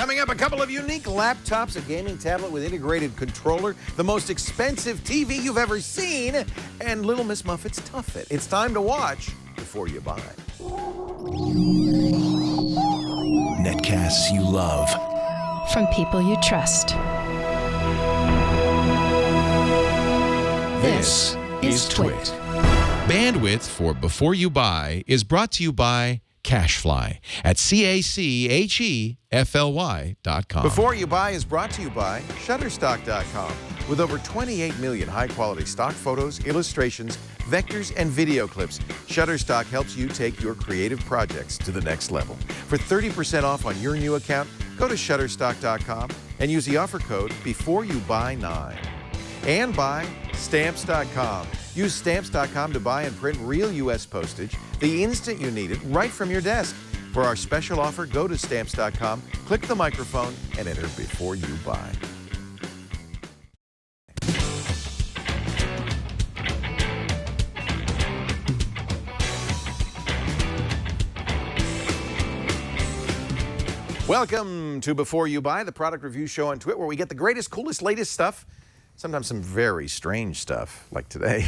Coming up, a couple of unique laptops, a gaming tablet with integrated controller, the most expensive TV you've ever seen, and Little Miss Muffet's Tough Fit. It's time to watch before you buy. Netcasts you love. From people you trust. This is Twit. Bandwidth for Before You Buy is brought to you by Cashfly at CACHEFLY.com. Before You Buy is brought to you by Shutterstock.com. With over 28 million high-quality stock photos, illustrations, vectors, and video clips, Shutterstock helps you take your creative projects to the next level. For 30% off on your new account, go to Shutterstock.com and use the offer code BEFOREYOUBUY9. And by Stamps.com. Use Stamps.com to buy and print real U.S. postage the instant you need it, right from your desk. For our special offer, go to Stamps.com, click the microphone, and enter Before You Buy. Welcome to Before You Buy, the product review show on Twit, where we get the greatest, coolest, latest stuff. Sometimes some very strange stuff, like today.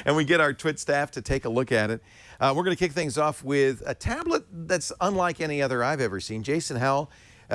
And we get our Twit staff to take a look at it. We're going to kick things off with a tablet that's unlike any other I've ever seen. Jason Howell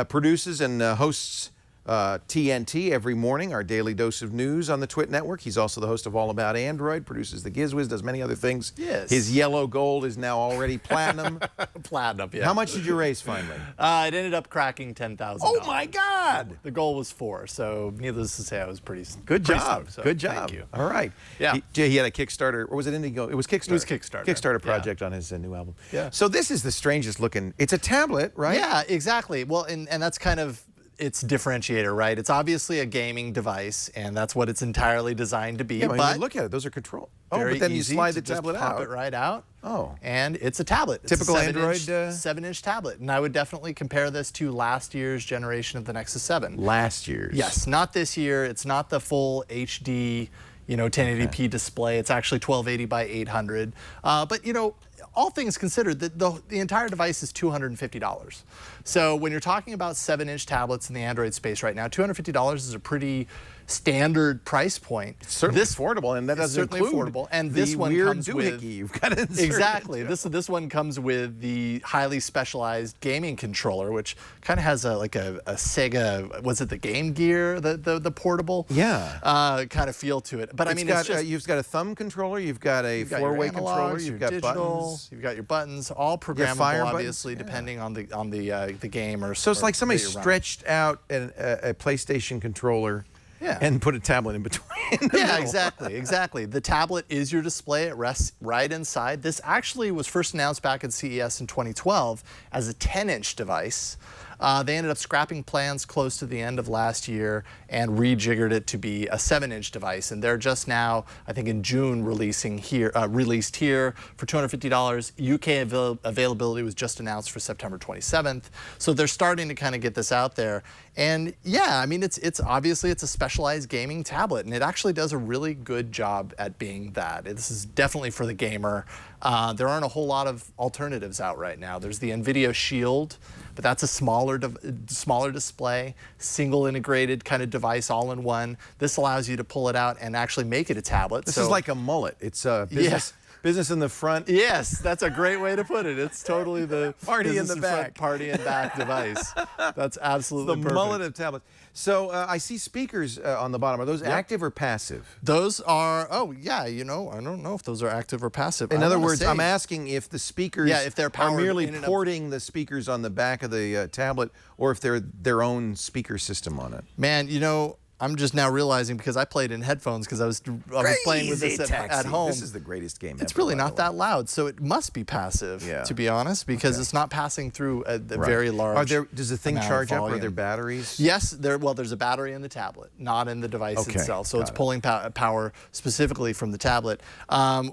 produces and hosts TNT every morning, our daily dose of news on the Twit network. He's also the host of All About Android, produces the GizWiz, does many other things. Yes. His yellow gold is now already platinum. Platinum, yeah. How much did you raise finally? It ended up cracking $10,000. Oh my God! The goal was $4, so needless to say, I was pretty Good pretty job. stoked, so Good job. Thank you. All right. Yeah. He had a Kickstarter, or was it Indigo? It was Kickstarter. It was Kickstarter. Kickstarter Yeah. project on his new album. Yeah. So this is the strangest looking. It's a tablet, right? Yeah, exactly. Well, and that's kind of its differentiator, right? It's obviously a gaming device, and that's what it's entirely designed to be. Yeah, but but look at it. Those are control. Oh, very but then you easy slide to the just tablet pop out. it right out. Oh. And it's a tablet. It's Typical a Android, 7-inch tablet. And I would definitely compare this to last year's generation of the Nexus 7. Last year's. Yes, not this year. It's not the full HD, 1080p display. It's actually 1280 by 800. But all things considered, the entire device is $250. So when you're talking about 7-inch tablets in the Android space right now, $250 is a pretty standard price point. It's certainly affordable, and that doesn't certainly include affordable. And the this one weird comes with doohickey you've got to insert exactly. into. This one comes with the highly specialized gaming controller, which kind of has a Sega. Was it the Game Gear, the portable? Yeah. Kind of feel to it. But I mean, got, it's just you've got a thumb controller. You've got a four-way controller. You've got digital, buttons. You've got your buttons, all programmable, fire obviously, buttons. depending on the game or. So it's like somebody that you're running. stretched out a PlayStation controller. Yeah. And put a tablet in between. Yeah, exactly. The tablet is your display. It rests right inside. This actually was first announced back at CES in 2012 as a 10-inch device. They ended up scrapping plans close to the end of last year and rejiggered it to be a 7-inch device. And they're just now, I think in June, released here for $250. UK availability was just announced for September 27th. So they're starting to kind of get this out there. And yeah, I mean, it's obviously a specialized gaming tablet, and it actually does a really good job at being that. This is definitely for the gamer. There aren't a whole lot of alternatives out right now. There's the NVIDIA Shield, but that's a smaller display, single integrated kind of device, all in one. This allows you to pull it out and actually make it a tablet. This is like a mullet. It's a business in the front. Yes, that's a great way to put it. It's totally the Party in the back. front, party in back device. That's absolutely the perfect. mullet of tablets. So I see speakers on the bottom. Are those active or passive? Those are, I don't know if those are active or passive. In other words, I'm asking if the speakers if they're are merely in and porting the speakers on the back of the tablet, or if they're their own speaker system on it. Man, I'm just now realizing, because I played in headphones because I was playing with this at home. This is the greatest game ever. It's really not that loud, so it must be passive, to be honest, because it's not passing through a very large. Does the thing charge up? Are there batteries? Yes, there's a battery in the tablet, not in the device itself. So it's pulling power specifically from the tablet,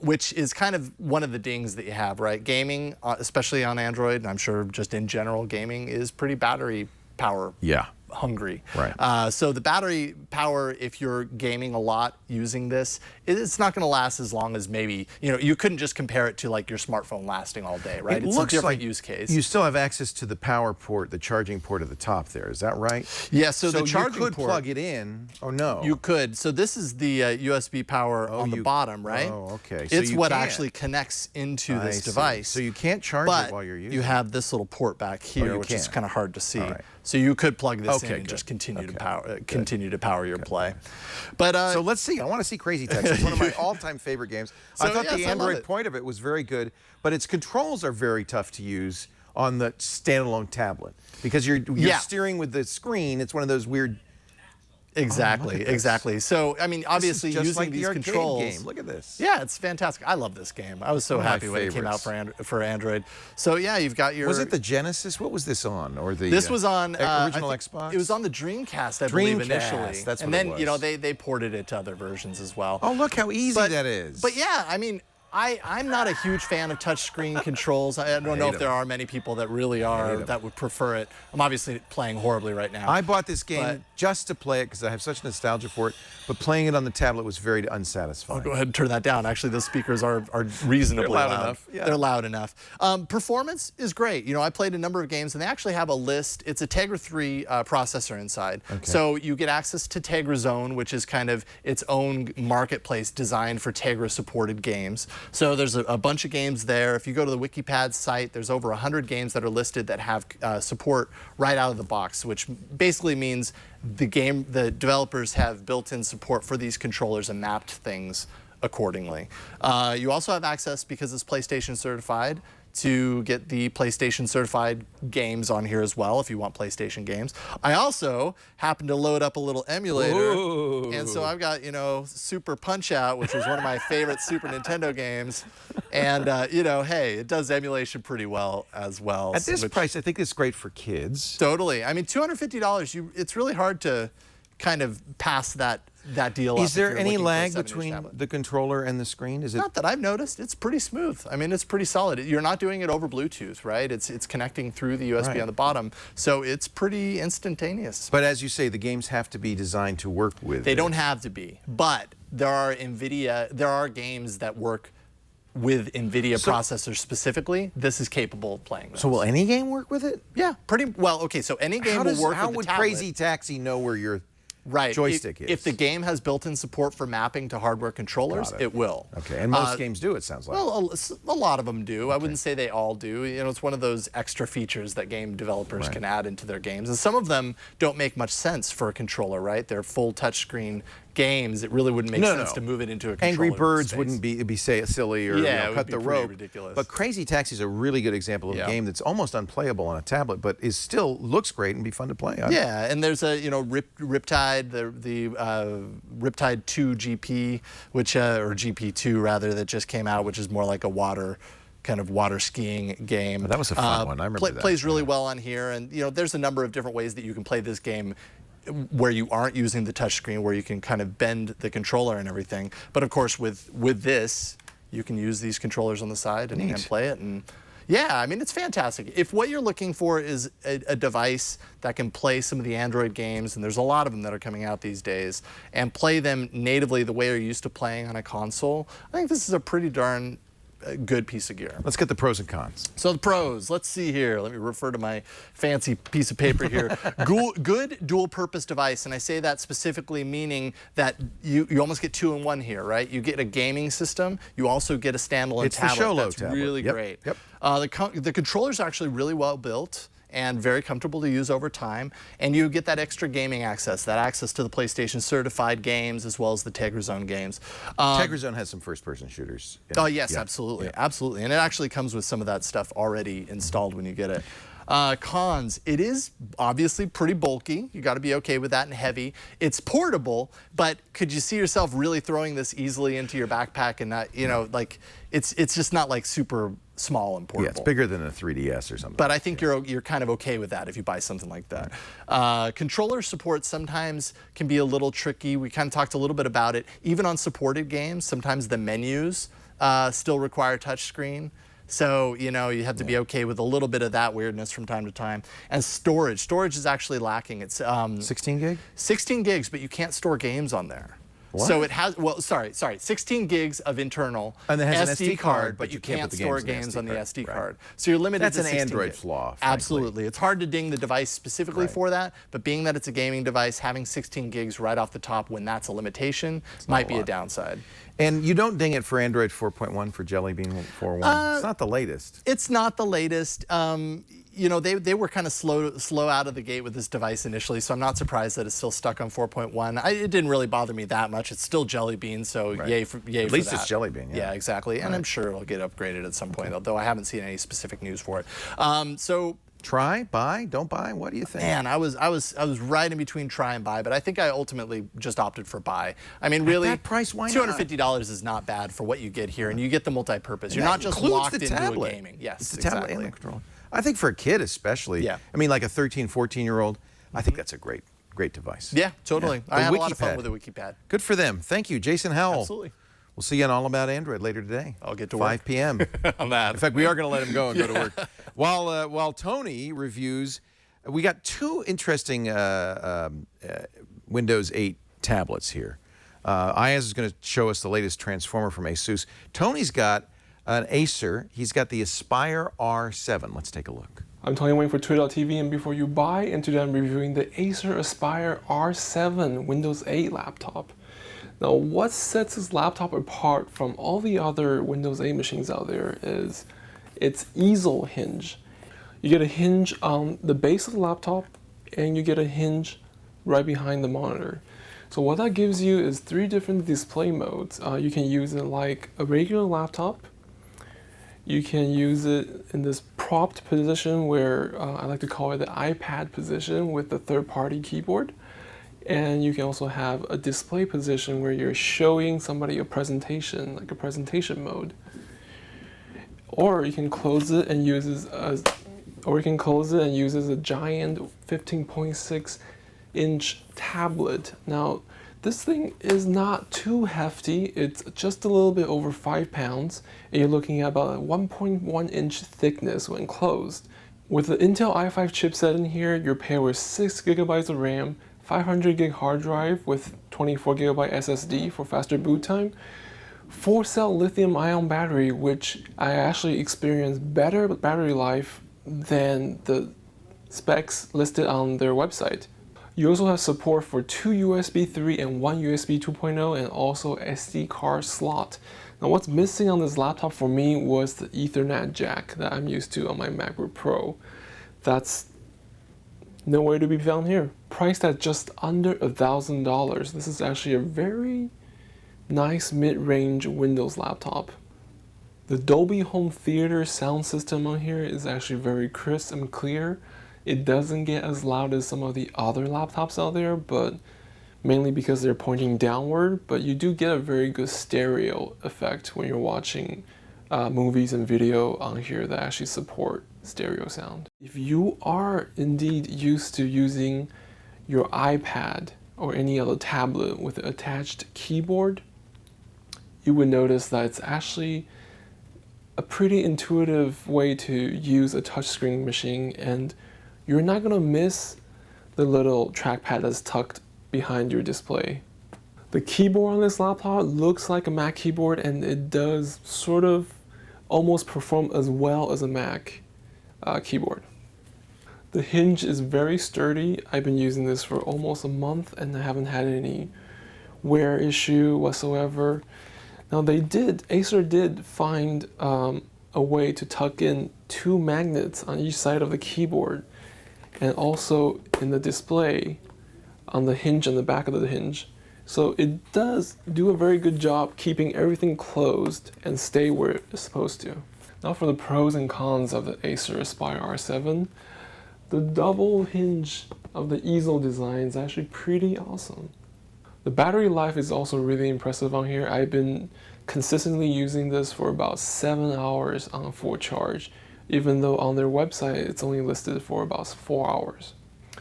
which is kind of one of the dings that you have, right? Gaming, especially on Android, and I'm sure just in general, gaming is pretty battery power hungry. Right. So the battery power, if you're gaming a lot using this, it's not going to last as long as maybe, you couldn't just compare it to like your smartphone lasting all day, right? It's a different use case. You still have access to the power port, the charging port at the top there. Is that right? Yeah, so the charging you could port, plug it in. Oh, no. You could. So this is the USB power on the bottom, right? Oh, okay. So it's what can't. actually connects into this see. device. So you can't charge it while you're using it. You have this little port back here, which is kind of hard to see. So you could plug this in and just continue to power your play. But so let's see. I want to see Crazy Taxi. It's one of my all-time favorite games. I thought the Android point of it was very good, but its controls are very tough to use on the standalone tablet because you're steering with the screen. It's one of those weird. Exactly. So, I mean, obviously just using like these the arcade controls. game. Look at this. Yeah, it's fantastic. I love this game. I was so happy when it came out for Android. So yeah, you've got your. Was it the Genesis? What was this on? Or the? This was on original Xbox. It was on the Dreamcast, I believe, initially. That's what and then it was. they ported it to other versions as well. Oh, look how easy that is. But yeah, I mean. I'm not a huge fan of touchscreen controls. I don't know if there are many people that really are, that would prefer it. I'm obviously playing horribly right now. I bought this game just to play it because I have such nostalgia for it, but playing it on the tablet was very unsatisfying. I'll go ahead and turn that down. Actually, those speakers are reasonably loud enough. Yeah. They're loud enough. Performance is great. I played a number of games, and they actually have a list. It's a Tegra 3 processor inside. Okay. So you get access to Tegra Zone, which is kind of its own marketplace designed for Tegra-supported games. So there's a bunch of games there. If you go to the Wikipad site, there's over 100 games that are listed that have support right out of the box, which basically means the developers have built-in support for these controllers and mapped things accordingly. You also have access, because it's PlayStation certified, to get the PlayStation certified games on here as well if you want PlayStation games. I also happen to load up a little emulator. Ooh. And so I've got, Super Punch-Out, which was one of my favorite Super Nintendo games. And, hey, it does emulation pretty well as well. At this price, I think it's great for kids. Totally. I mean, $250, it's really hard to kind of pass that deal up. Is there any lag between the controller and the screen? Is it? Not that I've noticed. It's pretty smooth. I mean, it's pretty solid. You're not doing it over Bluetooth, right? It's connecting through the USB on the bottom, so it's pretty instantaneous. But as you say, the games have to be designed to work with. They don't have to be, but there are games that work with NVIDIA processors specifically. This is capable of playing those. So will any game work with it? Yeah, pretty well. Okay, so any game will work with the tablet. How would Crazy Taxi know where your joystick is? If the game has built-in support for mapping to hardware controllers, it will. Okay, and most games do, it sounds like. Well, a lot of them do. I wouldn't say they all do. It's one of those extra features that game developers can add into their games. And some of them don't make much sense for a controller, right? They're full touchscreen games. It really wouldn't make sense to move it into a controller. Angry Birds wouldn't be silly or cut the rope. Ridiculous. But Crazy Taxi is a really good example of a game that's almost unplayable on a tablet, but looks great and be fun to play. Yeah, and there's a Riptide, the Riptide 2 GP, which or GP2 rather, that just came out, which is more like a water skiing game. That was a fun one. I remember that. Plays really well on here, and there's a number of different ways that you can play this game where you aren't using the touchscreen, where you can kind of bend the controller and everything. But of course, with this, you can use these controllers on the side and play it. And yeah, I mean, it's fantastic. If what you're looking for is a device that can play some of the Android games, and there's a lot of them that are coming out these days, and play them natively the way you're used to playing on a console, I think this is a pretty darn good piece of gear. Let's get the pros and cons. So the pros, let's see here. Let me refer to my fancy piece of paper here. Good dual-purpose device, and I say that specifically meaning that you almost get two in one here, right? You get a gaming system, you also get a standalone tablet. It's the Sholo tablet. Really great. Yep. The controller's actually really well built and very comfortable to use over time, and you get that extra gaming access, that access to the PlayStation certified games as well as the Tegra Zone games. Tegra Zone has some first-person shooters. Oh yes, absolutely, absolutely, and it actually comes with some of that stuff already installed when you get it. Cons, it is obviously pretty bulky. You got to be okay with that, and heavy. It's portable, but could you see yourself really throwing this easily into your backpack and not, like, it's just not like super small and portable. Yeah, it's bigger than a 3DS or something. But I think you're kind of okay with that if you buy something like that. Controller support sometimes can be a little tricky. We kind of talked a little bit about it. Even on supported games, sometimes the menus still require touchscreen. So, you know, you have to be okay with a little bit of that weirdness from time to time. And storage. Storage is actually lacking. It's 16 gig? 16 gigs, but you can't store games on there. What? So it has, well, sorry, 16 gigs of internal And it has an SD SD card, card, but you can't put the store games games in on the the SD SD card. card. So you're limited That's to an 16 Android gigs. flaw, frankly. Absolutely. It's hard to ding the device specifically Right. for that, but being that it's a gaming device, having 16 gigs right off the top when that's a limitation might be a downside. And you don't ding it for Android 4.1 for Jelly Bean 4.1? It's not the latest. It's not the latest. You know, they were kind of slow out of the gate with this device initially, so I'm not surprised that it's still stuck on 4.1. It didn't really bother me that much. It's still Jelly Bean, so yay for that. At least it's Jelly Bean. Yeah, exactly. And I'm sure it'll get upgraded at some point, although I haven't seen any specific news for it. So. Try, buy, don't buy. What do you think? Man, I was right in between try and buy, but I think I ultimately just opted for buy. I mean, really, that price, why not? $250 is not bad for what you get here, and you get the multi-purpose. You're not just includes locked the into tablet. a gaming. Yes, It's the tablet exactly. and the controller. I think for a kid especially. Yeah. I mean, like a 13, 14-year-old, I think that's a great device. Yeah, totally. Yeah. I The had a lot of fun Wikipad. with the Wikipad. Good for them. Thank you, Jason Howell. Absolutely. We'll see you on All About Android later today. I'll get to 5 work. p.m. On that. In fact, we are going to let him go and go to work. While Tony reviews, we got two interesting Windows 8 tablets here. Ayaz is going to show us the latest transformer from Asus. Tony's got an Acer. He's got the Aspire R7. Let's take a look. I'm Tony Wayne for Twitter.tv, and before you buy, and today I'm reviewing the Acer Aspire R7 Windows 8 laptop. Now, what sets this laptop apart from all the other Windows 8 machines out there is its easel hinge. You get a hinge on the base of the laptop, and you get a hinge right behind the monitor. So what that gives you is 3 different display modes. You can use it like a regular laptop. You can use it in this propped position where I like to call it the iPad position with the third-party keyboard. And you can also have a display position where you're showing somebody a presentation, like a presentation mode. Or you can close it and use it as a giant 15.6-inch tablet. Now, this thing is not too hefty. It's just a little bit over 5 pounds, and you're looking at about a 1.1-inch thickness when closed. With the Intel i5 chipset in here, you're paired with 6 GB of RAM, 500 gig hard drive with 24 GB SSD for faster boot time, 4-cell lithium-ion battery, which I actually experienced better battery life than the specs listed on their website. You also have support for 2 USB 3 and 1 USB 2.0 and also SD card slot. Now what's missing on this laptop for me was the Ethernet jack that I'm used to on my MacBook Pro. That's nowhere to be found here. Priced at just under $1,000. This is actually a very nice mid-range Windows laptop. The Dolby Home Theater sound system on here is actually very crisp and clear. It doesn't get as loud as some of the other laptops out there, but mainly because they're pointing downward, but you do get a very good stereo effect when you're watching movies and video on here that actually support stereo sound. If you are indeed used to using your iPad or any other tablet with an attached keyboard, you would notice that it's actually a pretty intuitive way to use a touchscreen machine, and you're not going to miss the little trackpad that's tucked behind your display. The keyboard on this laptop looks like a Mac keyboard, and it does sort of almost perform as well as a Mac keyboard. The hinge is very sturdy. I've been using this for almost a month and I haven't had any wear issue whatsoever. Now Acer did find a way to tuck in 2 magnets on each side of the keyboard, and also in the display on the hinge on the back of the hinge. So it does do a very good job keeping everything closed and stay where it's supposed to. Now for the pros and cons of the Acer Aspire R7. The double hinge of the easel design is actually pretty awesome. The battery life is also really impressive on here. I've been consistently using this for about 7 hours on full charge, even though on their website it's only listed for about 4 hours.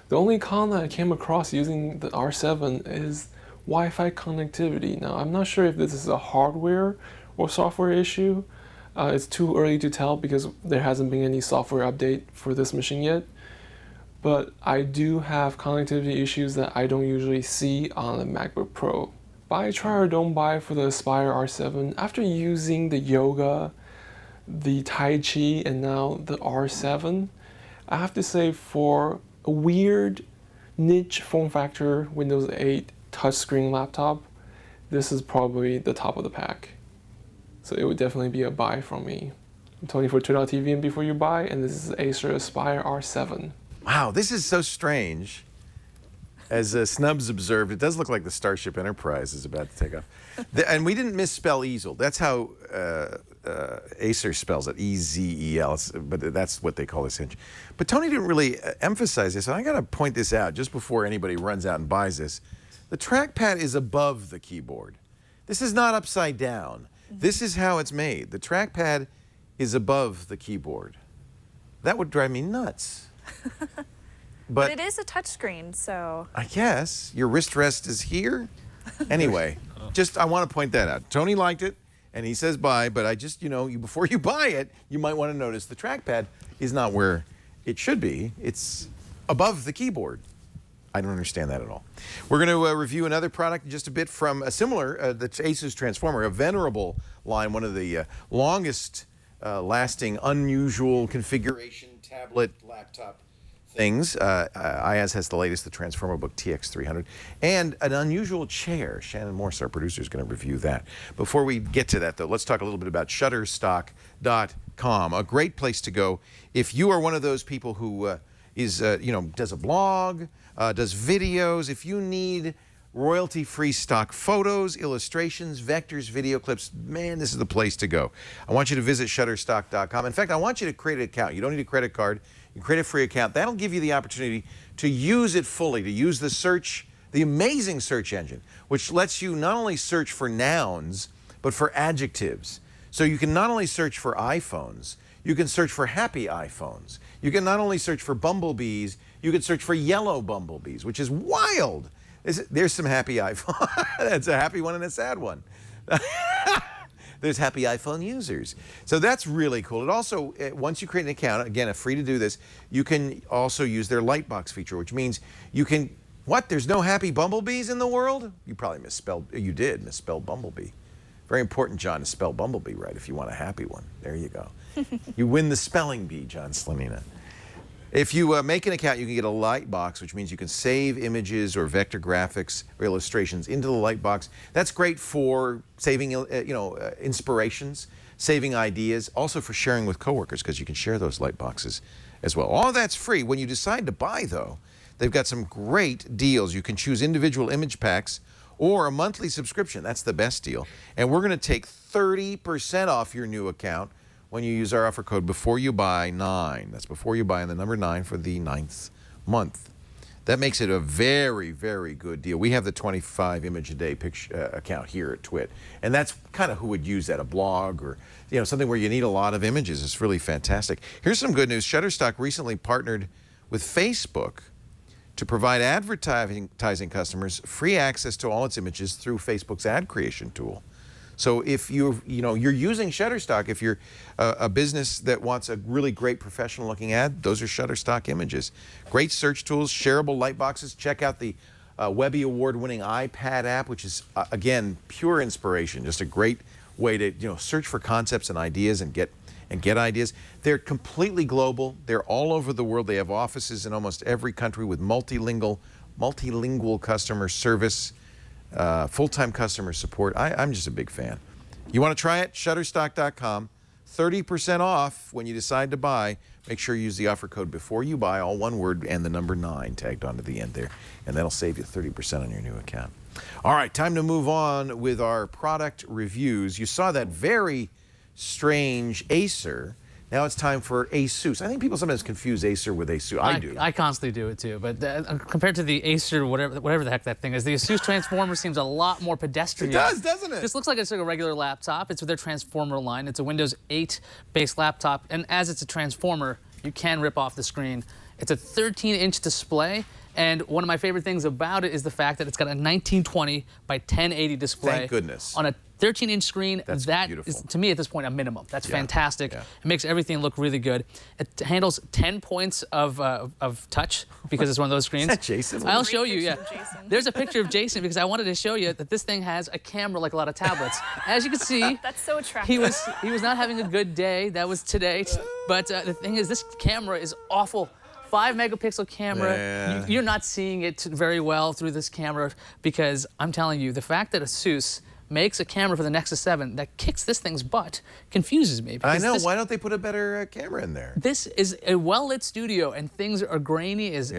The only con that I came across using the R7 is Wi-Fi connectivity. Now I'm not sure if this is a hardware or software issue. It's too early to tell because there hasn't been any software update for this machine yet. But I do have connectivity issues that I don't usually see on a MacBook Pro. Buy, try, or don't buy for the Aspire R7. After using the Yoga, the Tai Chi, and now the R7, I have to say for a weird niche form factor Windows 8 touchscreen laptop, this is probably the top of the pack. So it would definitely be a buy from me. I'm Tony for Twit.tv and Before You Buy, and this is Acer Aspire R7. Wow, this is so strange. As Snubs observed, it does look like the Starship Enterprise is about to take off. And we didn't misspell easel. That's how Acer spells it, E-Z-E-L, but that's what they call this hinge. But Tony didn't really emphasize this, and I got to point this out just before anybody runs out and buys this. The trackpad is above the keyboard. This is not upside down. This is how it's made. The trackpad is above the keyboard. That would drive me nuts. But it is a touchscreen, so... I guess. Your wrist rest is here? Anyway, I want to point that out. Tony liked it, and he says buy, but I just, before you buy it, you might want to notice the trackpad is not where it should be. It's above the keyboard. I don't understand that at all. We're going to review another product in just a bit from a similar, the Asus Transformer, a venerable line, one of the longest lasting, unusual configuration tablet, laptop things. IAS has the latest, the Transformer Book TX300, and an unusual chair. Shannon Morse, our producer, is going to review that. Before we get to that, though, let's talk a little bit about Shutterstock.com, a great place to go if you are one of those people who does a blog, does videos. If you need royalty-free stock photos, illustrations, vectors, video clips, man, this is the place to go. I want you to visit Shutterstock.com. In fact, I want you to create an account. You don't need a credit card. You create a free account. That'll give you the opportunity to use it fully, to use the amazing search engine, which lets you not only search for nouns, but for adjectives. So you can not only search for iPhones, you can search for happy iPhones. You can not only search for bumblebees, you can search for yellow bumblebees, which is wild. There's some happy iPhone. That's a happy one and a sad one. There's happy iPhone users. So that's really cool. It also, once you create an account, again, free to do this, you can also use their Lightbox feature, which means you can, there's no happy bumblebees in the world? You probably misspelled bumblebee. Very important, John, to spell bumblebee right if you want a happy one. There you go. You win the spelling bee, John Slimina. If you make an account, you can get a Lightbox, which means you can save images or vector graphics or illustrations into the Lightbox. That's great for saving, inspirations, saving ideas, also for sharing with coworkers because you can share those Lightboxes as well. All of that's free. When you decide to buy, though, they've got some great deals. You can choose individual image packs or a monthly subscription. That's the best deal. And we're going to take 30% off your new account when you use our offer code Before You Buy 9. That's Before You Buy and the number 9 for the 9th month. That makes it a very, very good deal. We have the 25 image a day account here at Twit, and that's kind of who would use that, a blog or something where you need a lot of images. It's really fantastic. Here's some good news. Shutterstock recently partnered with Facebook to provide advertising customers free access to all its images through Facebook's ad creation tool. So if you're using Shutterstock, if you're a business that wants a really great professional-looking ad, those are Shutterstock images. Great search tools, shareable Lightboxes. Check out the Webby Award-winning iPad app, which is, again, pure inspiration. Just a great way to search for concepts and ideas and get ideas. They're completely global. They're all over the world. They have offices in almost every country with multilingual customer service. Full-time customer support. I'm just a big fan. You want to try it? Shutterstock.com. 30% off when you decide to buy. Make sure you use the offer code Before You Buy, all one word, and the number 9 tagged onto the end there. And that'll save you 30% on your new account. All right, time to move on with our product reviews. You saw that very strange Acer. Now it's time for Asus. I think people sometimes confuse Acer with Asus. I do. I constantly do it too. But compared to the Acer, whatever the heck that thing is, the Asus Transformer seems a lot more pedestrian. It does, doesn't it? This looks like it's like a regular laptop. It's with their Transformer line. It's a Windows 8 based laptop. And as it's a Transformer, you can rip off the screen. It's a 13-inch display. And one of my favorite things about it is the fact that it's got a 1920 by 1080 display. Thank goodness. On a 13-inch screen. That's that beautiful. is, to me, at this point, a minimum. That's fantastic. Yeah. It makes everything look really good. It handles 10 points of touch because it's one of those screens. Is that Jason? I'll show you, yeah. Picture of Jason. There's a picture of Jason because I wanted to show you that this thing has a camera like a lot of tablets. As you can see, That's so attractive. he was not having a good day. That was today. But the thing is, this camera is awful. 5-megapixel camera. Yeah. You're not seeing it very well through this camera because I'm telling you, the fact that Asus makes a camera for the Nexus 7 that kicks this thing's butt confuses me. I know. This, Why don't they put a better camera in there? this is a well-lit studio and things are grainy as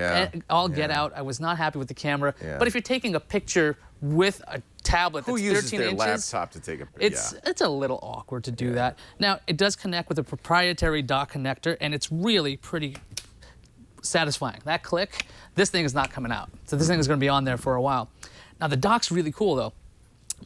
all get out. I was not happy with the camera. Yeah. But if you're taking a picture with a tablet Who that's uses 13 their inches, laptop to take a picture? it's a little awkward to do that. Now, it does connect with a proprietary dock connector, and it's really pretty satisfying. That click, this thing is not coming out. So this thing is going to be on there for a while. Now, the dock's really cool, though.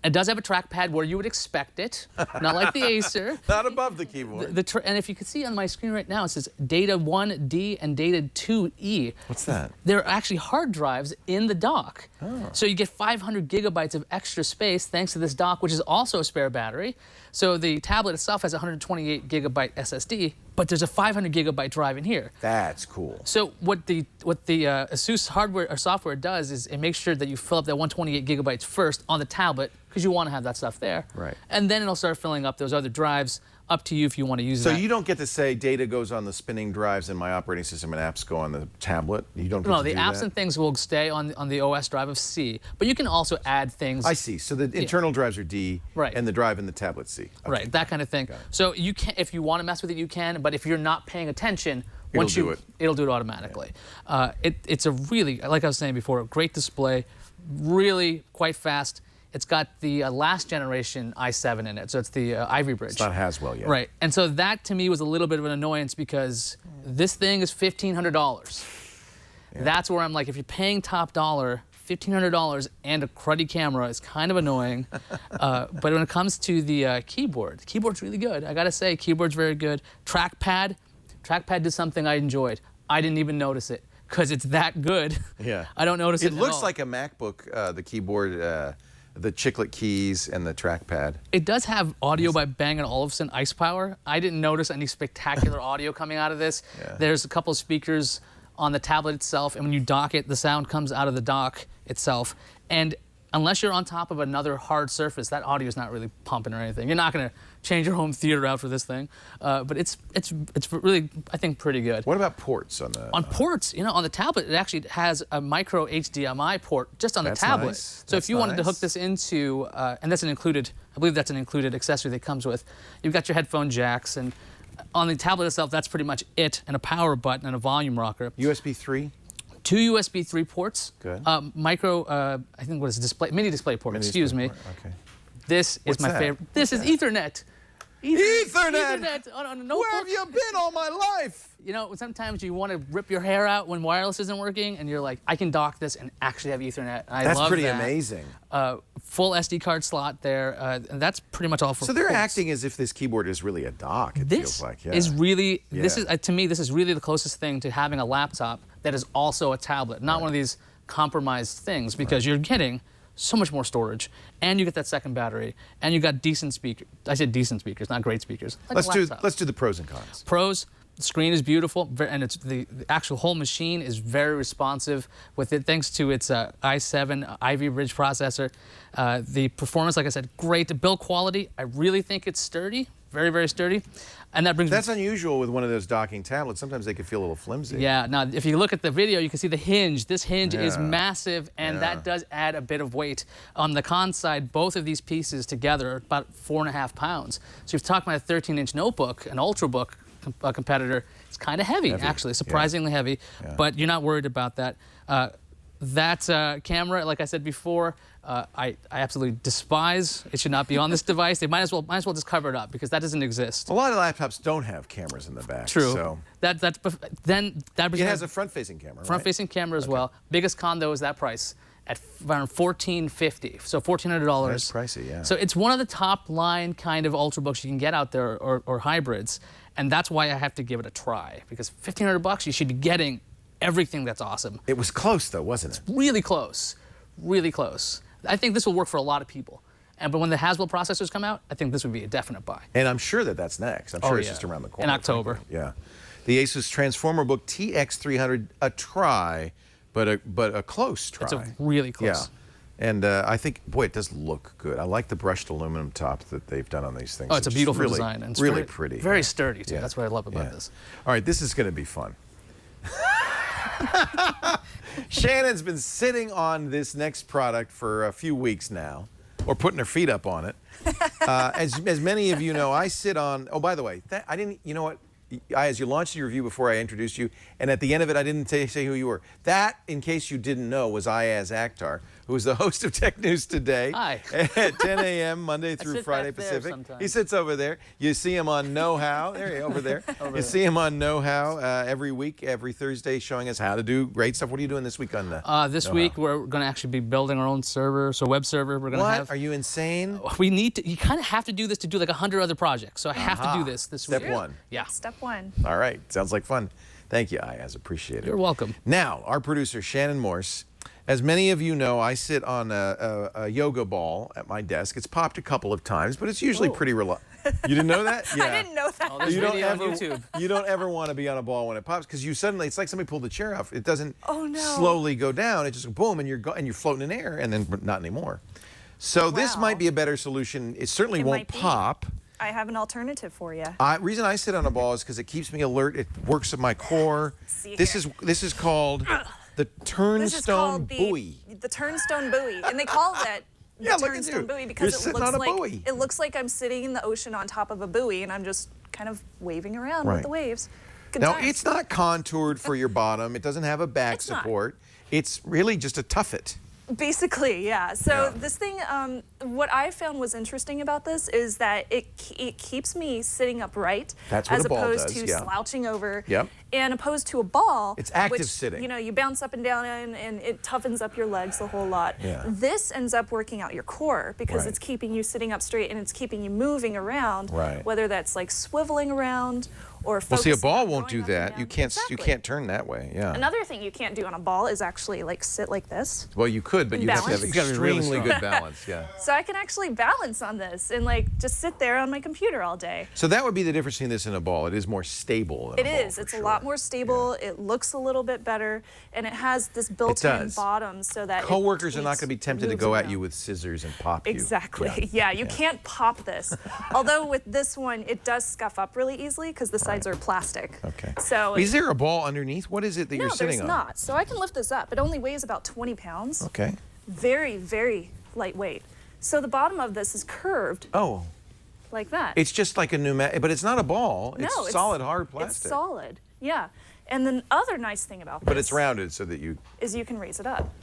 It does have a trackpad where you would expect it, not like the Acer. Not above the keyboard. And if you can see on my screen right now, it says Data 1D and Data 2E. What's that? They're actually hard drives in the dock. Oh. So you get 500 gigabytes of extra space thanks to this dock, which is also a spare battery. So the tablet itself has a 128 gigabyte SSD, but there's a 500 gigabyte drive in here. That's cool. So what the Asus hardware or software does is it makes sure that you fill up that 128 gigabytes first on the tablet because you want to have that stuff there. Right. And then it'll start filling up those other drives. Up to you if you want to use So that. you don't get to say data goes on the spinning drives in my operating system and apps go on the tablet? You don't get No, to the do apps that? and things will stay on the OS drive of C, but you can also add things. I see. So the internal drives are D, Right. and the drive in the tablet C. Okay. Right, that kind of thing. So you can, if you want to mess with it, you can. But if you're not paying attention, It'll do it. It'll do it automatically. It's a really, like I was saying before, a great display, really quite fast. It's got the last generation i7 in it, so it's the Ivy Bridge. It's not Haswell yet. Right, and so that to me was a little bit of an annoyance because this thing is $1,500. That's where I'm like, if you're paying top dollar, $1,500 and a cruddy camera is kind of annoying. But when it comes to the keyboard's really good. I gotta say, keyboard's very good. Trackpad did something I enjoyed. I didn't even notice it because it's that good. Yeah. I don't notice it. It looks like a MacBook, the keyboard, the chiclet keys and the trackpad. It does have audio by Bang & Olufsen Ice Power. I didn't notice any spectacular audio coming out of this. Yeah. There's a couple of speakers on the tablet itself, and when you dock it, the sound comes out of the dock itself. And unless you're on top of another hard surface, that audio is not really pumping or anything. You're not going to change your home theater out for this thing. But it's really, I think, pretty good. What about ports on the... On ports, you know, on the tablet, it actually has a micro HDMI port just on the That's tablet. nice. So That's if you wanted to hook nice. this into, and that's an included, I believe that's an included accessory that comes with, you've got your headphone jacks, and on the tablet itself, that's pretty much it, and a power button and a volume rocker. USB 3? 2 USB 3 ports. Good. Micro, I think what is it, mini display port, excuse me. Okay. This is What's my that? favorite. This is Ethernet. Ethernet! On a notebook. Where have you been all my life? You know, sometimes you want to rip your hair out when wireless isn't working, and you're like, I can dock this and actually have Ethernet. I That's love pretty that. amazing. Full SD card slot there, and that's pretty much all for So they're ports. acting as if this keyboard is really a dock, it This feels like. Yeah. is really, this Yeah. is to me, this is really the closest thing to having a laptop that is also a tablet, not one of these compromised things, because you're getting so much more storage, and you get that second battery, and you got decent speakers. I said decent speakers, not great speakers. Like a laptop. Let's do the pros and cons. Pros, the screen is beautiful, and it's the actual whole machine is very responsive with it, thanks to its i7 Ivy Bridge processor. The performance, like I said, great. The build quality, I really think it's sturdy, very, very sturdy. And that brings That's me... unusual with one of those docking tablets. Sometimes they can feel a little flimsy. Yeah, now if you look at the video, you can see the hinge. This hinge is Yeah. massive, and that does add a bit of weight. On the con side, both of these pieces together are about 4.5 pounds. So if you're talking about a 13-inch notebook, an Ultrabook competitor, it's kind of heavy, actually, surprisingly heavy, but you're not worried about that. That camera, like I said before, I absolutely despise. It should not be on this device. They might as well just cover it up because that doesn't exist. A lot of laptops don't have cameras in the back. True. So Then that brings it me- has a front-facing camera, right? front-facing camera as well. Biggest con though is that price at around $1,450, so $1,400. That's pricey, yeah. So it's one of the top-line kind of Ultrabooks you can get out there, or hybrids, and that's why I have to give it a try, because $1,500 you should be getting everything that's awesome. It was close though, wasn't it? Really close, really close. I think this will work for a lot of people. But when the Haswell processors come out, I think this would be a definite buy. And I'm sure that that's next. I'm sure it's just around the corner. In October. Yeah. The Asus Transformer Book TX300, a try, but a close try. It's a really close. Yeah. And I think, boy, it does look good. I like the brushed aluminum top that they've done on these things. Oh, it's a beautiful really, design. And it's really pretty. Very sturdy, too. Yeah. That's what I love about this. All right, this is going to be fun. Shannon's been sitting on this next product for a few weeks now, or putting her feet up on it. As many of you know, I sit on, oh, by the way, I didn't, you know what? As you launched your review before I introduced you, and at the end of it, I didn't say who you were. That, in case you didn't know, was Ayaz Akhtar, who is the host of Tech News Today. Hi. At 10 a.m. Monday through Friday Pacific. He sits over there. You see him on Know How. There he is, over there. See him on Know How every week, every Thursday, showing us how to do great stuff. What are you doing this week on this week, we're going to actually be building our own server, so web server. We're going to have. Are you insane? We need to. You kind of have to do this to do like 100 other projects. So I have to do this week. Step one. Yeah. Step one. All right. Sounds like fun. Thank you, Ayaz. Appreciate it. You're welcome. Now, our producer, Shannon Morse. As many of you know, I sit on a yoga ball at my desk. It's popped a couple of times, but it's usually pretty reliable. You didn't know that? Yeah. I didn't know that. Oh, there's video on YouTube. You don't ever want to be on a ball when it pops because you suddenly, it's like somebody pulled the chair off. It doesn't slowly go down. It just boom, and you're floating in air, and then not anymore. So this might be a better solution. It certainly won't pop. I have an alternative for you. Reason I sit on a ball is because it keeps me alert. It works at my core. This is called the Turnstone Buoy. The Turnstone Buoy, and they call that the Turnstone Buoy because it looks like I'm sitting in the ocean on top of a buoy, and I'm just kind of waving around with the waves. Good now times. it's not contoured for your bottom. It doesn't have a back support. It's really just a tuffet. Basically, yeah. So this thing, what I found was interesting about this is that it keeps me sitting upright as opposed to slouching over. Yep. And opposed to a ball, it's active sitting. You know, you bounce up and down and it toughens up your legs a whole lot. Yeah. This ends up working out your core because it's keeping you sitting up straight and it's keeping you moving around. Right. Whether that's like swiveling around or well, see, a ball won't do that. You can't turn that way. Yeah. Another thing you can't do on a ball is actually like sit like this. Well, you could, but you have to have extremely good balance. Yeah. So I can actually balance on this and like just sit there on my computer all day. So that would be the difference between this and a ball. It is more stable than a ball. It is. It's a lot more stable. Yeah. It looks a little bit better, and it has this built-in bottom so that coworkers are not going to be tempted to go at you with scissors and pop you. Exactly. Yeah, you can't pop this. Although with this one, it does scuff up really easily because the sides are plastic. Okay. So is there a ball underneath? What is it that you're sitting on? No, there's not. So I can lift this up. It only weighs about 20 pounds. Okay. Very, very lightweight. So the bottom of this is curved. Oh. Like that. It's just like a pneumatic, but it's not a ball. It's solid, hard plastic. It's solid. Yeah. And the other nice thing about this, but it's rounded so that you can raise it up.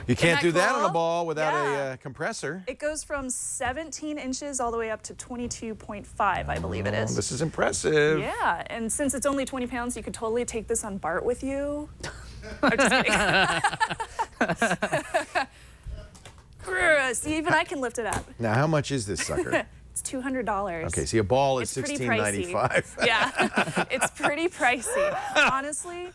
You can't do that on a ball without a compressor. It goes from 17 inches all the way up to 22.5, I believe it is. This is impressive. Yeah, and since it's only 20 pounds, you could totally take this on BART with you. I'm just kidding. See, even I can lift it up. Now, how much is this sucker? It's $200. Okay, see, a ball is $16.95. Yeah, it's pretty pricey. Honestly,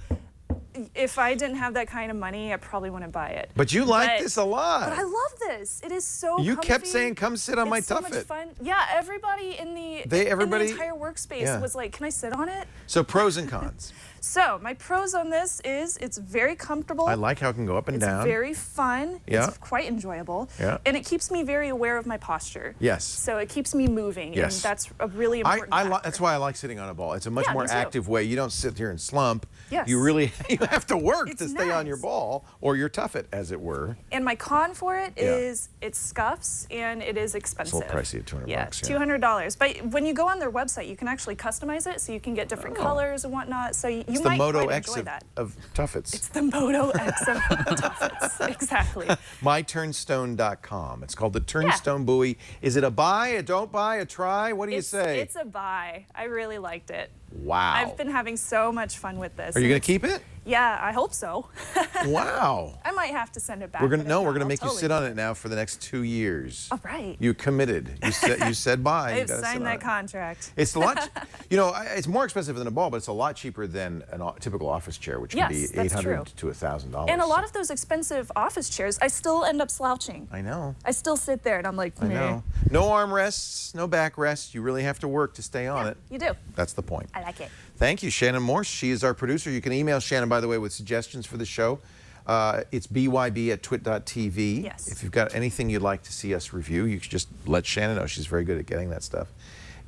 if I didn't have that kind of money, I probably wouldn't buy it. But you like this a lot. But I love this. It is so You comfy. kept saying, come sit on my It's so much tuffet. fun. Yeah, everybody in the entire workspace was like, can I sit on it? So pros and cons. So my pros on this is it's very comfortable. I like how it can go up and down. It's very fun. Yeah. It's quite enjoyable. Yeah. And it keeps me very aware of my posture. Yes. So it keeps me moving. Yes. And that's a really important factor. That's why I like sitting on a ball. It's a much more active way. You don't sit here and slump. Yes. You really you have to work to stay on your ball or your tuffet, as it were. And my con for it is it scuffs and it is expensive. It's a little pricey at $200. Yeah, $200. But when you go on their website, you can actually customize it, so you can get different colors and whatnot. So you might quite enjoy that. Of tuffets. It's the Moto X of tuffets. Exactly. MyTurnstone.com. It's called the Turnstone Buoy. Is it a buy, a don't buy, a try? What do you say? It's a buy. I really liked it. Wow. I've been having so much fun with this. Are you going to keep it? Yeah, I hope so. Wow. I might have to send it back. We're gonna I'll make you sit on it now for the next 2 years. All right. You committed. You said bye. I've signed that contract. It's a lot. It's more expensive than a ball, but it's a lot cheaper than a typical office chair, which can be $800 to $1,000. And a lot of those expensive office chairs, I still end up slouching. I know. I still sit there and I'm like, I know. No armrests, no backrests. You really have to work to stay on it. You do. That's the point. I like it. Thank you, Shannon Morse. She is our producer. You can email Shannon, by the way, with suggestions for the show. It's byb@twit.tv. Yes. If you've got anything you'd like to see us review, you can just let Shannon know. She's very good at getting that stuff.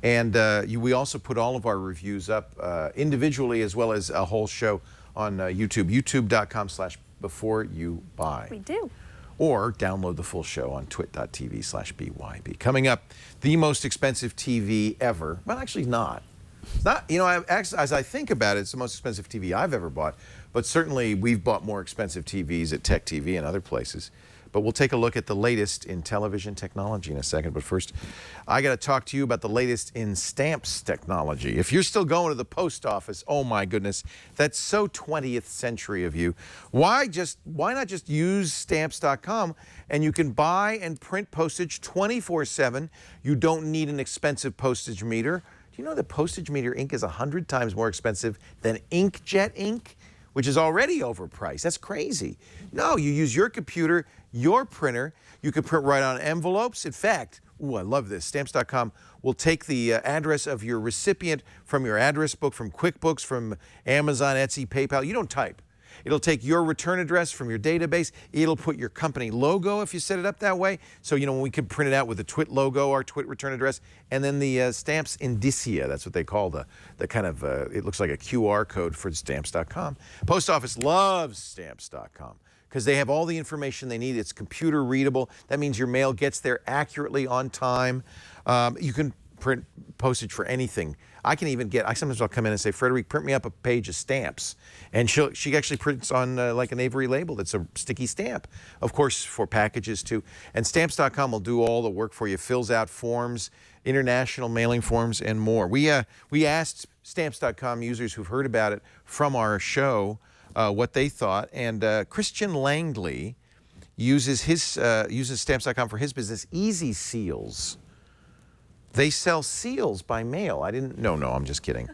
And we also put all of our reviews up individually as well as a whole show on YouTube, youtube.com/beforeyoubuy. We do. Or download the full show on twit.tv/byb. Coming up, the most expensive TV ever. Well, actually not. It's not, as I think about it, it's the most expensive TV I've ever bought, but certainly we've bought more expensive TVs at Tech TV and other places. But we'll take a look at the latest in television technology in a second. But first, I got to talk to you about the latest in stamps technology. If you're still going to the post office, oh my goodness, that's so 20th century of you. Why not just use stamps.com and you can buy and print postage 24/7. You don't need an expensive postage meter. Do you know that postage meter ink is 100 times more expensive than inkjet ink, which is already overpriced? That's crazy. No, you use your computer, your printer. You can print right on envelopes. In fact, I love this. Stamps.com will take the address of your recipient from your address book, from QuickBooks, from Amazon, Etsy, PayPal. You don't type. It'll take your return address from your database. It'll put your company logo if you set it up that way. So, when we can print it out with the TWIT logo, our TWIT return address, and then the stamps indicia. That's what they call the kind of, it looks like a QR code for stamps.com. Post office loves stamps.com because they have all the information they need. It's computer readable. That means your mail gets there accurately on time. You can print postage for anything. Sometimes I'll come in and say, Frederick, print me up a page of stamps. And she actually prints on like an Avery label that's a sticky stamp. Of course, for packages too. And stamps.com will do all the work for you, fills out forms, international mailing forms, and more. We asked stamps.com users who've heard about it from our show what they thought. And Christian Langley uses stamps.com for his business, Easy Seals. They sell seals by mail. I'm just kidding.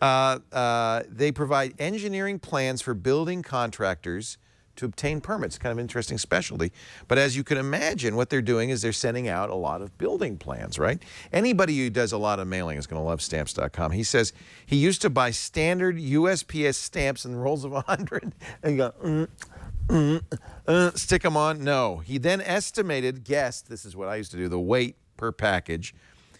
They provide engineering plans for building contractors to obtain permits. Kind of interesting specialty. But as you can imagine, what they're doing is they're sending out a lot of building plans, right? Anybody who does a lot of mailing is going to love stamps.com. He says he used to buy standard USPS stamps in rolls of 100 and go, stick them on. No. He then guessed, this is what I used to do, the weight per package.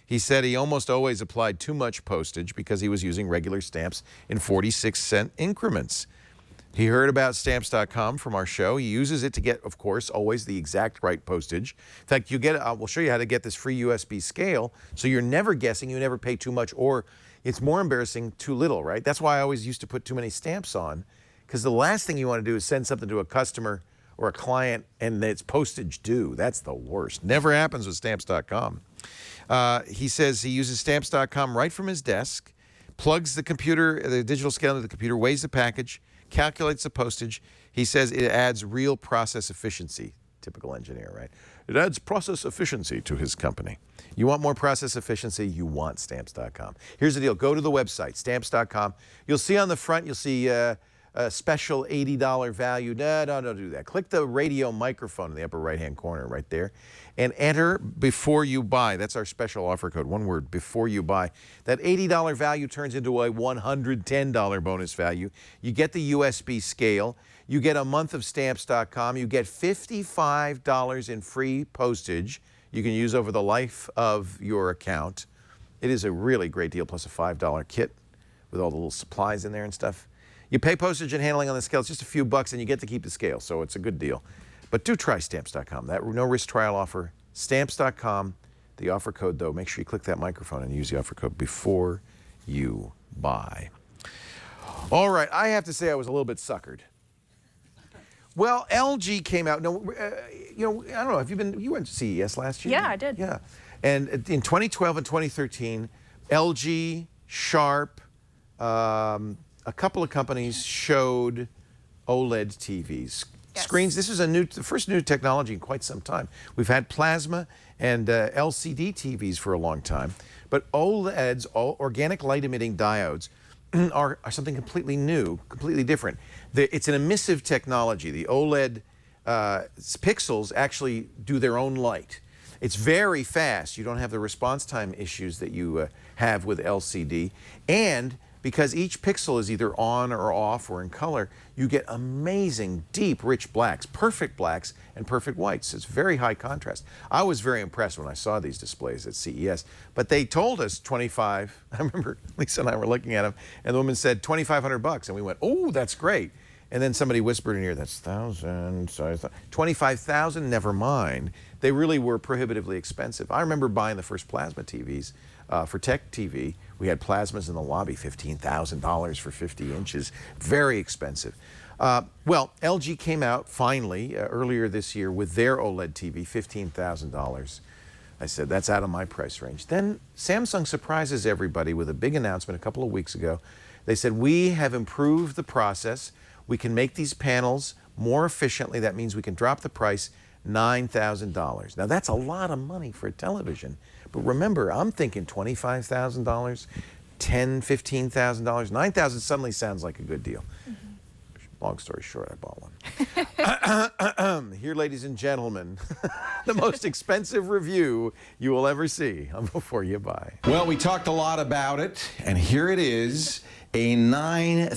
He said he almost always applied too much postage because he was using regular stamps in 46-cent increments. He heard about stamps.com from our show. He uses it to get, of course, always the exact right postage. In fact, we'll show you how to get this free USB scale so you're never guessing, you never pay too much, or it's more embarrassing, too little, right? That's why I always used to put too many stamps on, because the last thing you want to do is send something to a customer or a client and it's postage due. That's the worst. Never happens with stamps.com. He says he uses stamps.com right from his desk, plugs the digital scale into the computer, weighs the package, calculates the postage. He says it adds real process efficiency. Typical engineer, right? It adds process efficiency to his company. You want more process efficiency? You want stamps.com. Here's the deal. Go to the website, stamps.com. You'll see on the front, you'll see a special $80 value. No, don't do that. Click the radio microphone in the upper right-hand corner right there and enter before you buy. That's our special offer code. One word, before you buy. That $80 value turns into a $110 bonus value. You get the USB scale. You get a month of stamps.com. You get $55 in free postage you can use over the life of your account. It is a really great deal, plus a $5 kit with all the little supplies in there and stuff. You pay postage and handling on the scale. It's just a few bucks, and you get to keep the scale, so it's a good deal. But do try Stamps.com. That no-risk trial offer, Stamps.com. The offer code, though, make sure you click that microphone and use the offer code before you buy. All right, I have to say I was a little bit suckered. Well, LG came out. No, I don't know. You went to CES last year? Yeah, I did. Yeah. And in 2012 and 2013, LG Sharp, a couple of companies showed OLED TVs. Yes. Screens, this is the first new technology in quite some time. We've had plasma and LCD TVs for a long time, but OLEDs, organic light emitting diodes, are something completely new, completely different. It's an emissive technology. The OLED pixels actually do their own light. It's very fast. You don't have the response time issues that you have with LCD. And because each pixel is either on or off or in color, you get amazing, deep, rich blacks, and perfect whites. It's very high contrast. I was very impressed when I saw these displays at CES, but they told us 25. I remember Lisa and I were looking at them, and the woman said $2,500, and we went, oh, that's great. And then somebody whispered in here, that's 1,000, sorry, 25,000, never mind. They really were prohibitively expensive. I remember buying the first plasma TVs for Tech TV. We had plasmas in the lobby, $15,000 for 50 inches, very expensive. Well, LG came out finally earlier this year with their OLED TV, $15,000. I said, that's out of my price range. Then Samsung surprises everybody with a big announcement a couple of weeks ago. They said, we have improved the process. We can make these panels more efficiently. That means we can drop the price $9,000. Now, that's a lot of money for a television. But remember, I'm thinking $25,000, $10,000, $15,000. $9,000 suddenly sounds like a good deal. Long story short, I bought one. Here, ladies and gentlemen, the most expensive review you will ever see on Before You Buy. Well, we talked a lot about it, and here it is. A $9,000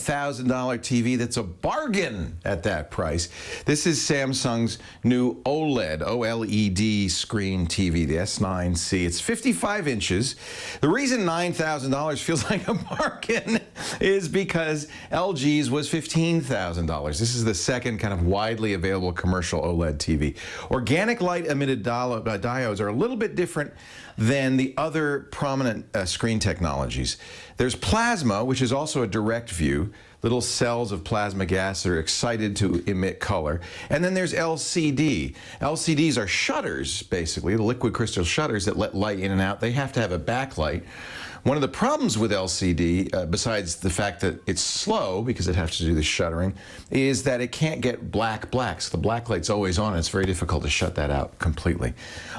TV that's a bargain at that price. This is Samsung's new OLED screen TV, the S9C. It's 55 inches. The reason $9,000 feels like a bargain is because LG's was $15,000. This is the second kind of widely available commercial OLED TV. Organic light emitted diodes are a little bit different than the other prominent screen technologies. There's plasma, which is also a direct view, little cells of plasma gas that are excited to emit color. And then there's LCD. LCDs are shutters, basically, the liquid crystal shutters that let light in and out. They have to have a backlight. One of the problems with LCD, besides the fact that it's slow, because it has to do the shuttering, is that it can't get black blacks. The black light's always on. It's very difficult to shut that out completely.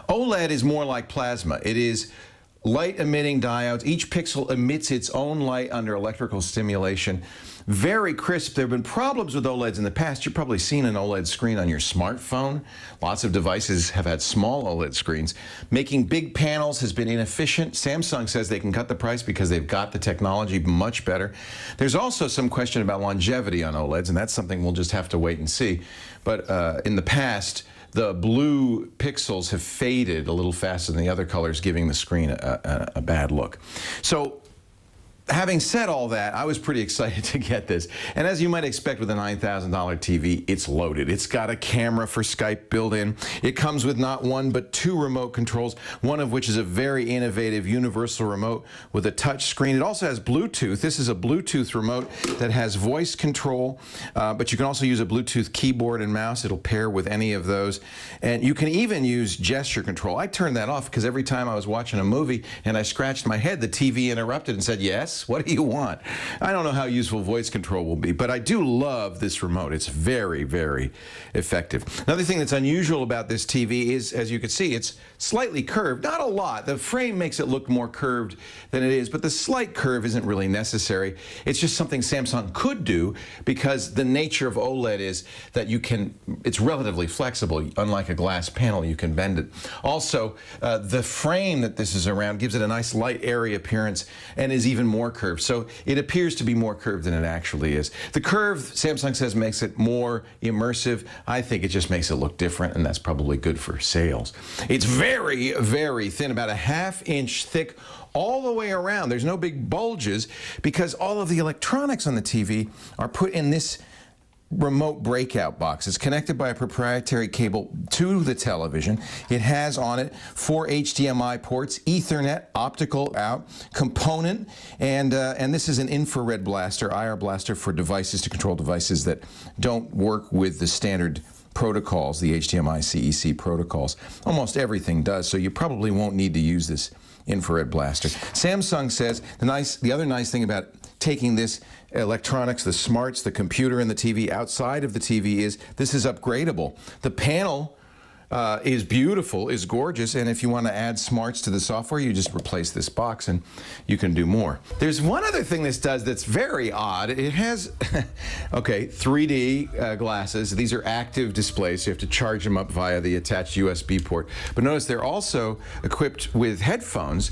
OLED is more like plasma. It is light-emitting diodes. Each pixel emits its own light under electrical stimulation. Very crisp. There have been problems with OLEDs in the past. You've probably seen an OLED screen on your smartphone. Lots of devices have had small OLED screens. Making big panels has been inefficient. Samsung says they can cut the price because they've got the technology much better. There's also some question about longevity on OLEDs, and that's something we'll just have to wait and see. But in the past, the blue pixels have faded a little faster than the other colors, giving the screen a bad look. So, having said all that, I was pretty excited to get this. And as you might expect with a $9,000 TV, it's loaded. It's got a camera for Skype built in. It comes with not one, but two remote controls, one of which is a very innovative universal remote with a touch screen. It also has Bluetooth. This is a Bluetooth remote that has voice control, but you can also use a Bluetooth keyboard and mouse. It'll pair with any of those. And you can even use gesture control. I turned that off because every time I was watching a movie and I scratched my head, the TV interrupted and said, yes. What do you want? I don't know how useful voice control will be, but I do love this remote. It's very, very effective. Another thing that's unusual about this TV is, as you can see, it's slightly curved. Not a lot. The frame makes it look more curved than it is, but the slight curve isn't really necessary. It's just something Samsung could do because the nature of OLED is that it's relatively flexible. Unlike a glass panel, you can bend it. Also, the frame that this is around gives it a nice light, airy appearance and is even more curved. So it appears to be more curved than it actually is. The curve, Samsung says, makes it more immersive. I think it just makes it look different, and that's probably good for sales. It's very, very thin, about a ½ inch thick all the way around. There's no big bulges because all of the electronics on the TV are put in this remote breakout box. It's connected by a proprietary cable to the television. It has on it 4 HDMI ports, Ethernet, optical out, component, and this is an infrared blaster, IR blaster for devices to control devices that don't work with the standard protocols, the HDMI CEC protocols. Almost everything does, so you probably won't need to use this infrared blaster. Samsung says the other nice thing about taking this electronics, the smarts, the computer, and the TV outside of the TV is this is upgradable. The panel is beautiful, is gorgeous, and if you want to add smarts to the software, you just replace this box and you can do more. There's one other thing this does that's very odd. It has, okay, 3D glasses. These are active displays, so you have to charge them up via the attached USB port. But notice they're also equipped with headphones,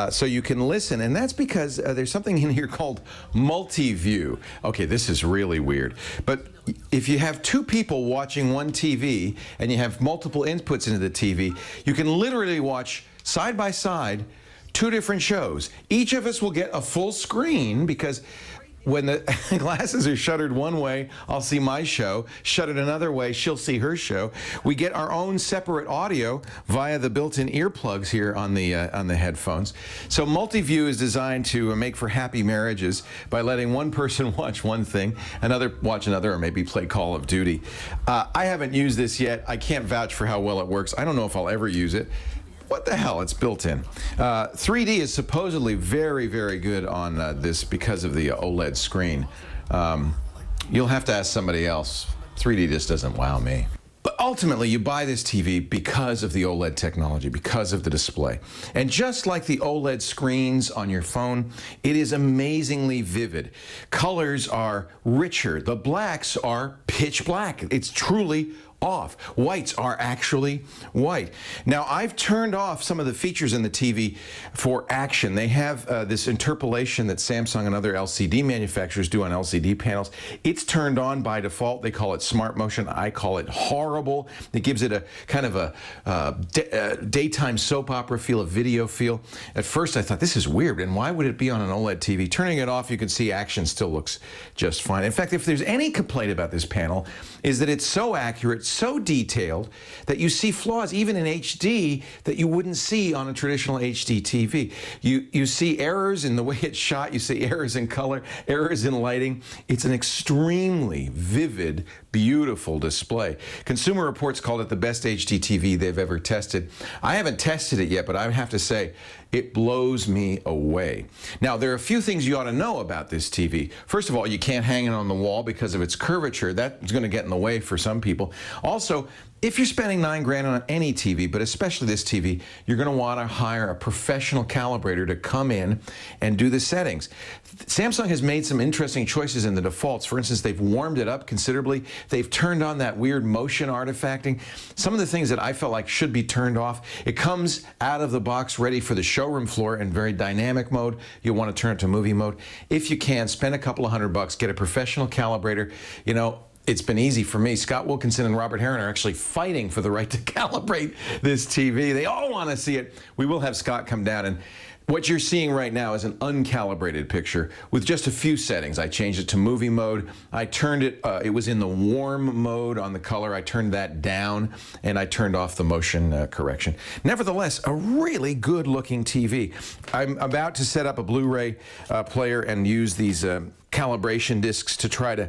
so you can listen, and that's because there's something in here called multi-view. Okay, this is really weird, but if you have two people watching one TV and you have multiple inputs into the TV, you can literally watch side by side two different shows. Each of us will get a full screen because when the glasses are shuttered one way, I'll see my show. Shuttered another way, she'll see her show. We get our own separate audio via the built-in earplugs here on the headphones. So multi-view is designed to make for happy marriages by letting one person watch one thing, another watch another, or maybe play Call of Duty. I haven't used this yet. I can't vouch for how well it works. I don't know if I'll ever use it. What the hell? It's built in. 3D is supposedly very, very good on this because of the OLED screen. You'll have to ask somebody else. 3D just doesn't wow me. But ultimately, you buy this TV because of the OLED technology, because of the display. And just like the OLED screens on your phone, it is amazingly vivid. Colors are richer. The blacks are pitch black. It's truly off. Whites are actually white. Now, I've turned off some of the features in the TV for action. They have this interpolation that Samsung and other LCD manufacturers do on LCD panels. It's turned on by default. They call it Smart Motion. I call it horrible. It gives it a kind of a daytime soap opera feel, a video feel. At first, I thought, this is weird, and why would it be on an OLED TV? Turning it off, you can see action still looks just fine. In fact, if there's any complaint about this panel, is that it's so accurate, so detailed, that you see flaws even in HD that you wouldn't see on a traditional HD TV. You see errors in the way it's shot, you see errors in color, errors in lighting. It's an extremely vivid, beautiful display. Consumer Reports called it the best HD TV they've ever tested. I haven't tested it yet, but I have to say, it blows me away. Now, there are a few things you ought to know about this TV. First of all, you can't hang it on the wall because of its curvature. That's going to get in the way for some people. Also, if you're spending $9 grand on any TV, but especially this TV, you're going to want to hire a professional calibrator to come in and do the settings. Samsung has made some interesting choices in the defaults. For instance, they've warmed it up considerably. They've turned on that weird motion artifacting. Some of the things that I felt like should be turned off. It comes out of the box ready for the showroom floor in very dynamic mode. You'll want to turn it to movie mode. If you can, spend a couple of $100, get a professional calibrator. You know, it's been easy for me. Scott Wilkinson and Robert Heron are actually fighting for the right to calibrate this TV. They all want to see it. We will have Scott come down, and what you're seeing right now is an uncalibrated picture with just a few settings. I changed it to movie mode. I turned it, it was in the warm mode on the color. I turned that down, and I turned off the motion correction. Nevertheless, a really good looking TV. I'm about to set up a Blu-ray player and use these calibration discs to try to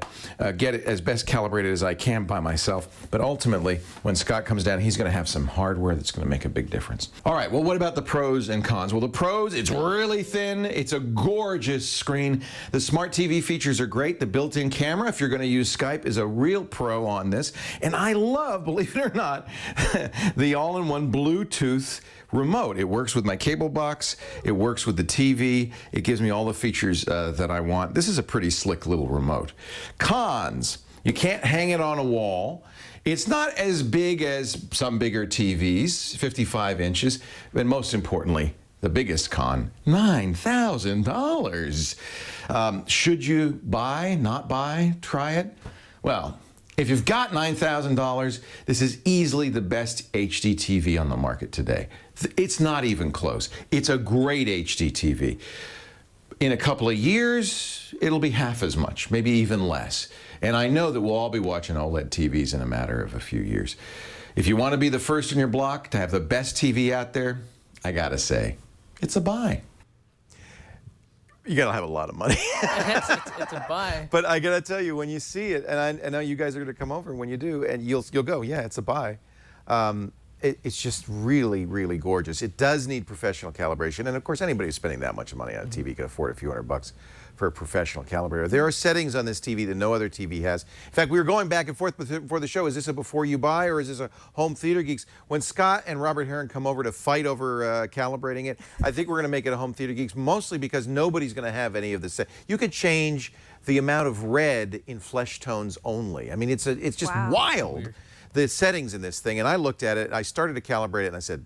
get it as best calibrated as I can by myself. But ultimately, when Scott comes down, he's going to have some hardware that's going to make a big difference. All right, well, what about the pros and cons? Well, the pros, it's really thin. It's a gorgeous screen. The smart TV features are great. The built-in camera, if you're going to use Skype, is a real pro on this. And I love, believe it or not, the all-in-one Bluetooth remote. It works with my cable box. It works with the TV. It gives me all the features that I want. This is a pretty slick little remote. Cons: you can't hang it on a wall. It's not as big as some bigger TVs, 55 inches, and most importantly, the biggest con, $9,000. Should you buy, not buy, try it? Well, if you've got $9,000, this is easily the best HD TV on the market today. It's not even close. It's a great HD TV. In a couple of years, it'll be half as much, maybe even less. And I know that we'll all be watching OLED TVs in a matter of a few years. If you want to be the first in your block to have the best TV out there, I gotta say, it's a buy. You gotta have a lot of money. It's a buy. But I gotta tell you, when you see it, and I know you guys are gonna come over, and when you do, and you'll go, yeah, it's a buy. it's just really, really gorgeous. It does need professional calibration, and of course, anybody who's spending that much money on a TV can afford a few $100 for a professional calibrator. There are settings on this TV that no other TV has. In fact, we were going back and forth before the show. Is this a before you buy, or is this a Home Theater Geeks? When Scott and Robert Heron come over to fight over calibrating it, I think we're going to make it a Home Theater Geeks, mostly because nobody's going to have any of this. You could change the amount of red in flesh tones only. I mean, it's just wild, the settings in this thing. And I looked at it, I started to calibrate it, and I said,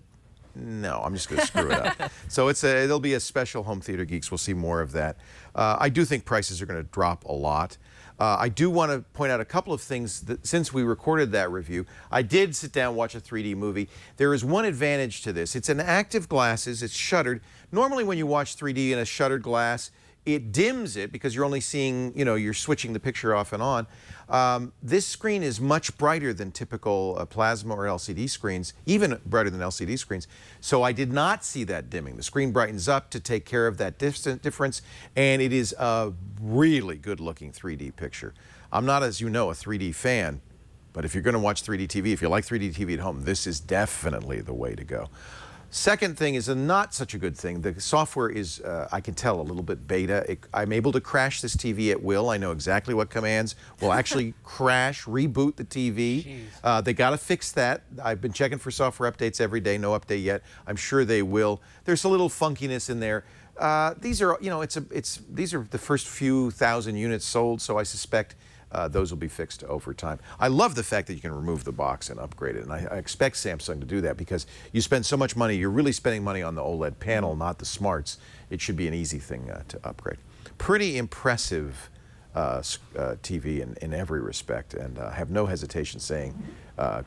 no, I'm just going to screw it up. So it'll be a special Home Theater Geeks. We'll see more of that. I do think prices are going to drop a lot. I do want to point out a couple of things that since we recorded that review, I did sit down and watch a 3D movie. There is one advantage to this. It's an active glasses. It's shuttered. Normally when you watch 3D in a shuttered glass, it dims it because you're only seeing, you're switching the picture off and on. This screen is much brighter than typical plasma or LCD screens, even brighter than LCD screens. So I did not see that dimming. The screen brightens up to take care of that difference, and it is a really good-looking 3D picture. I'm not, as you know, a 3D fan, but if you're going to watch 3D TV, if you like 3D TV at home, this is definitely the way to go. Second thing is a not such a good thing. The software is, I can tell, a little bit beta. I'm able to crash this TV at will. I know exactly what commands will actually crash, reboot the TV. They got to fix that. I've been checking for software updates every day. No update yet. I'm sure they will. There's a little funkiness in there. These are, these are the first few thousand units sold, so I suspect those will be fixed over time. I love the fact that you can remove the box and upgrade it, and I expect Samsung to do that because you spend so much money, you're really spending money on the OLED panel, not the smarts. It should be an easy thing to upgrade. Pretty impressive TV in every respect, and I have no hesitation saying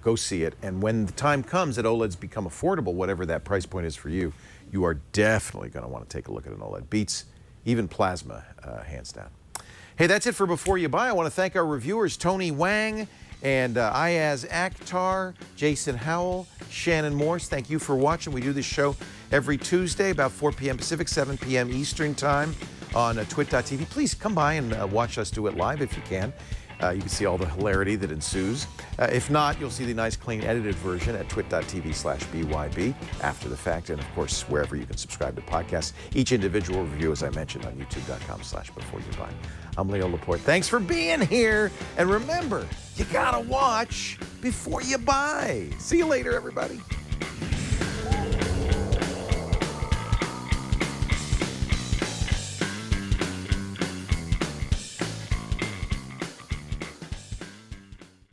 go see it. And when the time comes that OLEDs become affordable, whatever that price point is for you, you are definitely going to want to take a look at an OLED. Beats even plasma, hands down. Hey, that's it for Before You Buy. I want to thank our reviewers, Tony Wang and Ayaz Akhtar, Jason Howell, Shannon Morse. Thank you for watching. We do this show every Tuesday, about 4 p.m. Pacific, 7 p.m. Eastern Time on twit.tv. Please come by and watch us do it live if you can. You can see all the hilarity that ensues. If not, you'll see the nice, clean, edited version at twit.tv/BYB after the fact, and of course, wherever you can subscribe to podcasts. Each individual review, as I mentioned, on youtube.com/beforeyoubuy. I'm Leo Laporte. Thanks for being here, and remember, you gotta watch before you buy. See you later, everybody.